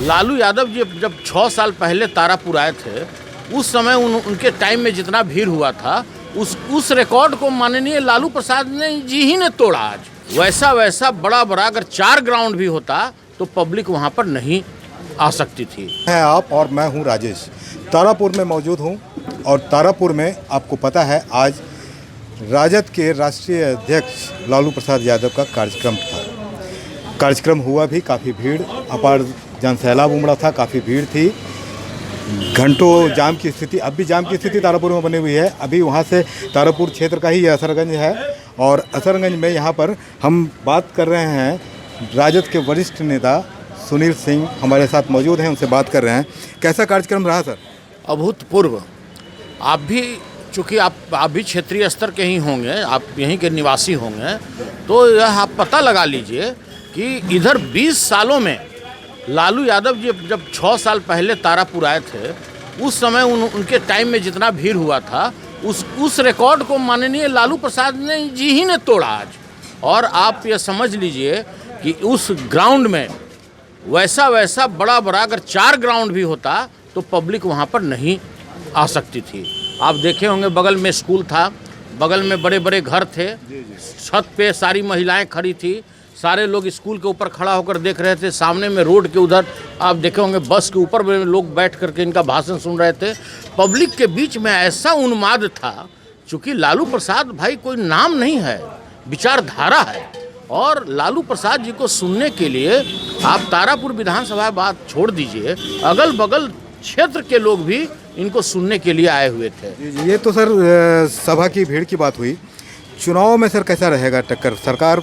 लालू यादव जी जब 6 साल पहले तारापुर आए थे, उस समय उनके टाइम में जितना भीड़ हुआ था, उस रिकॉर्ड को माननीय लालू प्रसाद जी ही ने तोड़ा। आज वैसा बड़ा अगर 4 ग्राउंड भी होता तो पब्लिक वहाँ पर नहीं आ सकती थी। है आप और मैं हूँ राजेश, तारापुर में मौजूद हूँ और तारापुर में आपको पता है आज राजद के राष्ट्रीय अध्यक्ष लालू प्रसाद यादव का कार्यक्रम था। कार्यक्रम हुआ भी, काफ़ी भीड़, अपार जनसैलाब उमड़ा था, काफ़ी भीड़ थी, घंटों जाम की स्थिति, अब भी जाम की स्थिति तारापुर में बनी हुई है। अभी वहाँ से तारापुर क्षेत्र का ही असरगंज है और असरगंज में यहाँ पर हम बात कर रहे हैं राजद के वरिष्ठ नेता सुनील सिंह हमारे साथ मौजूद हैं, उनसे बात कर रहे हैं। कैसा कार्यक्रम रहा सर? अभूतपूर्व। आप भी चूँकि आप भी क्षेत्रीय स्तर के ही होंगे, आप यहीं के निवासी होंगे, तो यह आप पता लगा लीजिए कि इधर 20 सालों में लालू यादव जी जब 6 साल पहले तारापुर आए थे, उस समय उनके टाइम में जितना भीड़ हुआ था, उस रिकॉर्ड को माननीय लालू प्रसाद जी ही ने तोड़ा आज। और आप ये समझ लीजिए कि उस ग्राउंड में वैसा बड़ा अगर 4 ग्राउंड भी होता तो पब्लिक वहाँ पर नहीं आ सकती थी। आप देखे होंगे बगल में स्कूल था, बगल में बड़े घर थे, छत पे सारी महिलाएं खड़ी थी, सारे लोग स्कूल के ऊपर खड़ा होकर देख रहे थे। सामने में रोड के उधर आप देखे होंगे बस के ऊपर में लोग बैठ करके इनका भाषण सुन रहे थे। पब्लिक के बीच में ऐसा उन्माद था, चूँकि लालू प्रसाद भाई कोई नाम नहीं है, विचारधारा है। और लालू प्रसाद जी को सुनने के लिए आप तारापुर विधानसभा बात छोड़ दीजिए, अगल बगल क्षेत्र के लोग भी इनको सुनने के लिए आए हुए थे। ये तो सर सभा की भीड़ की बात हुई। चुनाव में सर कैसा रहेगा टक्कर? सरकार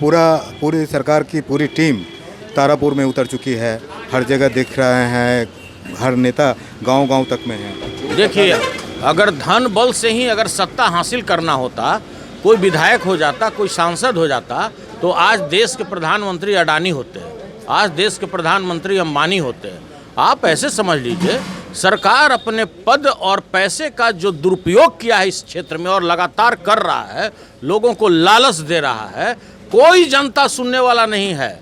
पूरी सरकार की पूरी टीम तारापुर में उतर चुकी है, हर जगह दिख रहे हैं, हर नेता गांव तक में है। देखिए, अगर धन बल से ही अगर सत्ता हासिल करना होता, कोई विधायक हो जाता, कोई सांसद हो जाता, तो आज देश के प्रधानमंत्री अडानी होते हैं, आज देश के प्रधानमंत्री अंबानी होते हैं। आप ऐसे समझ लीजिए, सरकार अपने पद और पैसे का जो दुरुपयोग किया है इस क्षेत्र में और लगातार कर रहा है, लोगों को लालच दे रहा है, कोई जनता सुनने वाला नहीं है।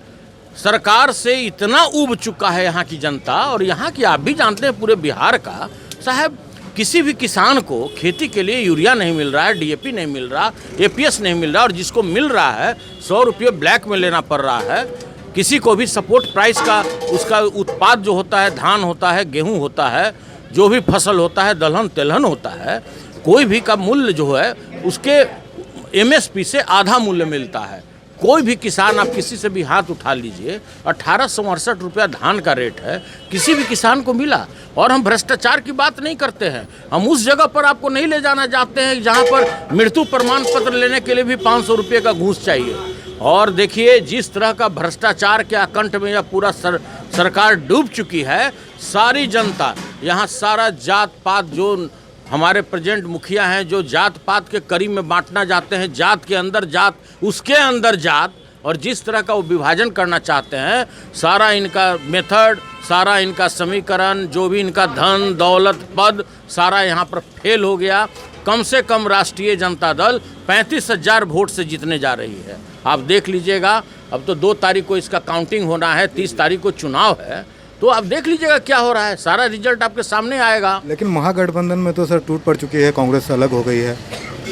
सरकार से इतना ऊब चुका है यहाँ की जनता। और यहाँ की आप भी जानते हैं पूरे बिहार का, साहब किसी भी किसान को खेती के लिए यूरिया नहीं मिल रहा है, डीएपी नहीं मिल रहा, एपीएस नहीं मिल रहा, और जिसको मिल रहा है 100 रुपये ब्लैक में लेना पड़ रहा है। किसी को भी सपोर्ट प्राइस का उसका उत्पाद जो होता है, धान होता है, गेहूं होता है, जो भी फसल होता है, दलहन तेलहन होता है, कोई भी का मूल्य जो है उसके एमएसपी से आधा मूल्य मिलता है। कोई भी किसान, आप किसी से भी हाथ उठा लीजिए, 1868 रुपया धान का रेट है, किसी भी किसान को मिला। और हम भ्रष्टाचार की बात नहीं करते हैं, हम उस जगह पर आपको नहीं ले जाना चाहते हैं जहां पर मृत्यु प्रमाण पत्र लेने के लिए भी 500 रुपये का घूस चाहिए। और देखिए, जिस तरह का भ्रष्टाचार के आकंठ में यह पूरा सरकार डूब चुकी है, सारी जनता यहाँ, सारा जात पात, जो हमारे प्रेजेंट मुखिया हैं, जो जात पात के करीब में बांटना चाहते हैं, जात के अंदर जात, उसके अंदर जात, और जिस तरह का वो विभाजन करना चाहते हैं, सारा इनका मेथड, सारा इनका समीकरण, जो भी इनका धन दौलत पद, सारा यहाँ पर फेल हो गया। कम से कम राष्ट्रीय जनता दल 35,000 वोट से जीतने जा रही है। आप देख लीजिएगा, अब तो 2 तारीख को इसका काउंटिंग होना है, 30 तारीख को चुनाव है, तो आप देख लीजिएगा क्या हो रहा है, सारा रिजल्ट आपके सामने आएगा। लेकिन महागठबंधन में तो सर टूट पड़ चुकी है, कांग्रेस अलग हो गई है।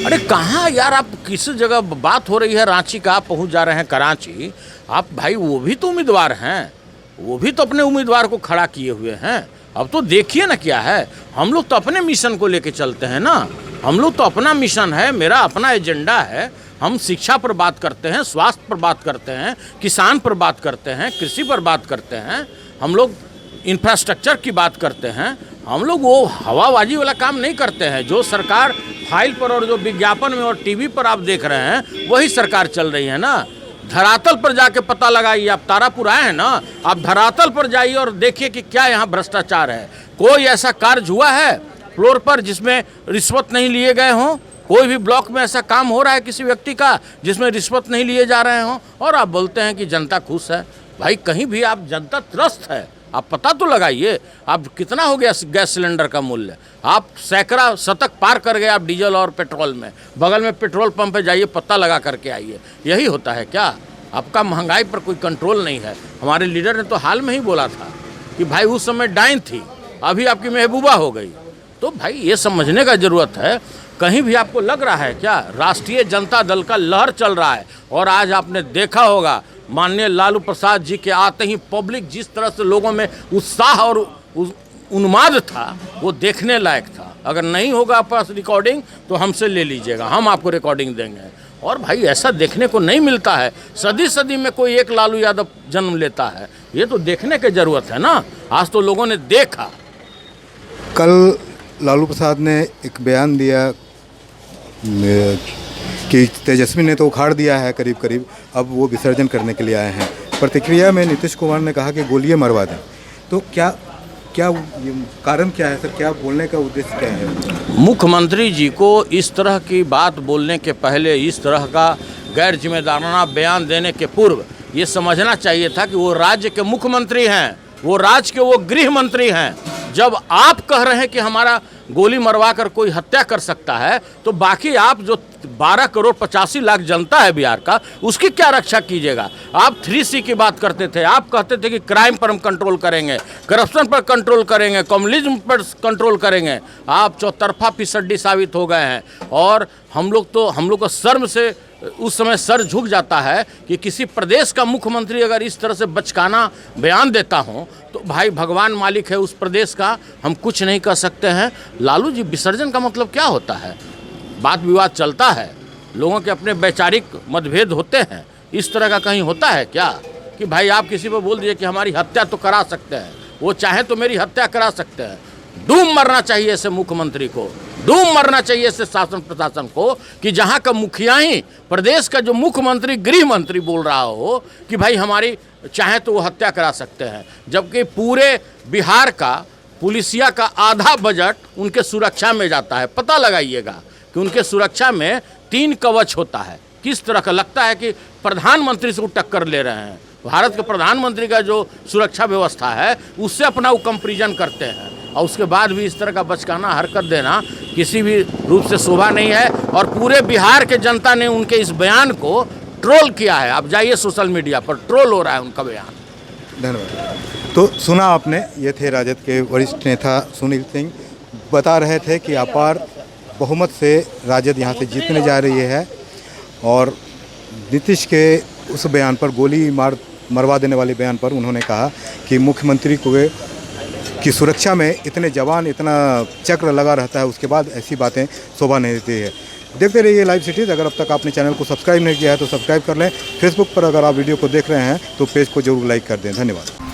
अरे कहाँ यार, आप किस जगह बात हो रही है रांची का, आप पहुँच जा रहे हैं कराची। आप भाई, वो भी तो उम्मीदवार हैं, वो भी तो अपने उम्मीदवार को खड़ा किए हुए हैं। अब तो देखिए ना क्या है, हम लोग तो अपने मिशन को लेके चलते हैं ना, हम लोग तो अपना मिशन है, मेरा अपना एजेंडा है। हम शिक्षा पर बात करते हैं, स्वास्थ्य पर बात करते हैं, किसान पर बात करते हैं, कृषि पर बात करते हैं, हम लोग इंफ्रास्ट्रक्चर की बात करते हैं। हम लोग वो हवाबाजी वाला काम नहीं करते हैं। जो सरकार फाइल पर और जो विज्ञापन में और टीवी पर आप देख रहे हैं, वही सरकार चल रही है ना। धरातल पर जाके पता लगाइए, आप तारापुर आए हैं ना, आप धरातल पर जाइए और देखिए कि क्या यहाँ भ्रष्टाचार है। कोई ऐसा कार्य हुआ है फ्लोर पर जिसमें रिश्वत नहीं लिए गए हों? कोई भी ब्लॉक में ऐसा काम हो रहा है किसी व्यक्ति का जिसमें रिश्वत नहीं लिए जा रहे हों? और आप बोलते हैं कि जनता खुश है। भाई, कहीं भी आप जनता त्रस्त है, आप पता तो लगाइए। आप कितना हो गया गैस सिलेंडर का मूल्य? आप सैकड़ा शतक पार कर गए आप डीजल और पेट्रोल में। बगल में पेट्रोल पंप पे जाइए, पता लगा करके आइए। यही होता है क्या? आपका महंगाई पर कोई कंट्रोल नहीं है। हमारे लीडर ने तो हाल में ही बोला था कि भाई उस समय डाइन थी, अभी आपकी महबूबा हो गई। तो भाई ये समझने का ज़रूरत है, कहीं भी आपको लग रहा है क्या राष्ट्रीय जनता दल का लहर चल रहा है? और आज आपने देखा होगा माननीय लालू प्रसाद जी के आते ही पब्लिक जिस तरह से लोगों में उत्साह और उन्माद था, वो देखने लायक था। अगर नहीं होगा आपके पास रिकॉर्डिंग तो हमसे ले लीजिएगा, हम आपको रिकॉर्डिंग देंगे। और भाई ऐसा देखने को नहीं मिलता है, सदी सदी में कोई एक लालू यादव जन्म लेता है, ये तो देखने की ज़रूरत है ना। आज तो लोगों ने देखा। कल लालू प्रसाद ने एक बयान दिया कि तेजस्वी ने तो उखाड़ दिया है करीब करीब, अब वो विसर्जन करने के लिए आए हैं। प्रतिक्रिया में नीतीश कुमार ने कहा कि गोलियां मरवा दें। तो क्या ये कारण क्या है सर, क्या बोलने का उद्देश्य क्या है? मुख्यमंत्री जी को इस तरह की बात बोलने के पहले, इस तरह का गैर जिम्मेदाराना बयान देने के पूर्व ये समझना चाहिए था कि वो राज्य के मुख्यमंत्री हैं, वो राज्य के वो गृह मंत्री हैं। जब आप कह रहे हैं कि हमारा गोली मरवा कर कोई हत्या कर सकता है, तो बाकी आप जो 12 करोड़ 85 लाख जनता है बिहार का, उसकी क्या रक्षा कीजिएगा? आप 3C की बात करते थे, आप कहते थे कि क्राइम पर हम कंट्रोल करेंगे, करप्शन पर कंट्रोल करेंगे, कम्युनिज्म पर कंट्रोल करेंगे। आप चौतरफा फिसड्डी साबित हो गए हैं। और हम लोग को शर्म से उस समय सर झुक जाता है कि किसी प्रदेश का मुख्यमंत्री अगर इस तरह से बचकाना बयान देता हो, तो भाई भगवान मालिक है उस प्रदेश का, हम कुछ नहीं कर सकते हैं। लालू जी, विसर्जन का मतलब क्या होता है? बात विवाद चलता है, लोगों के अपने वैचारिक मतभेद होते हैं, इस तरह का कहीं होता है क्या कि भाई आप किसी पर बोल दीजिए कि हमारी हत्या तो करा सकते हैं, वो चाहे तो मेरी हत्या करा सकते हैं। डूब मरना चाहिए ऐसे मुख्यमंत्री को, डूब मरना चाहिए ऐसे शासन प्रशासन को कि जहाँ का मुखिया ही प्रदेश का जो मुख्यमंत्री गृह मंत्री बोल रहा हो कि भाई हमारी चाहे तो वो हत्या करा सकते हैं, जबकि पूरे बिहार का पुलिसिया का आधा बजट उनके सुरक्षा में जाता है। पता लगाइएगा कि उनके सुरक्षा में 3 कवच होता है। किस तरह का लगता है कि प्रधानमंत्री से वो टक्कर ले रहे हैं। भारत के प्रधानमंत्री का जो सुरक्षा व्यवस्था है उससे अपना वो कंपेरिजन करते हैं, और उसके बाद भी इस तरह का बचकाना हरकत देना किसी भी रूप से शोभा नहीं है। और पूरे बिहार के जनता ने उनके इस बयान को ट्रोल किया है। आप जाइए सोशल मीडिया पर, ट्रोल हो रहा है उनका बयान। धन्यवाद। तो सुना आपने, ये थे राजद के वरिष्ठ नेता सुनील सिंह, बता रहे थे कि अपार बहुमत से राजद यहाँ से जीतने जा रही है। और नीतीश के उस बयान पर, गोली मरवा देने वाले बयान पर उन्होंने कहा कि मुख्यमंत्री को की सुरक्षा में इतने जवान, इतना चक्र लगा रहता है, उसके बाद ऐसी बातें शोभा नहीं देती है। देखते रहिए लाइव सिटीज़। अगर अब तक आपने चैनल को सब्सक्राइब नहीं किया है तो सब्सक्राइब कर लें। फेसबुक पर अगर आप वीडियो को देख रहे हैं तो पेज को जरूर लाइक कर दें। धन्यवाद।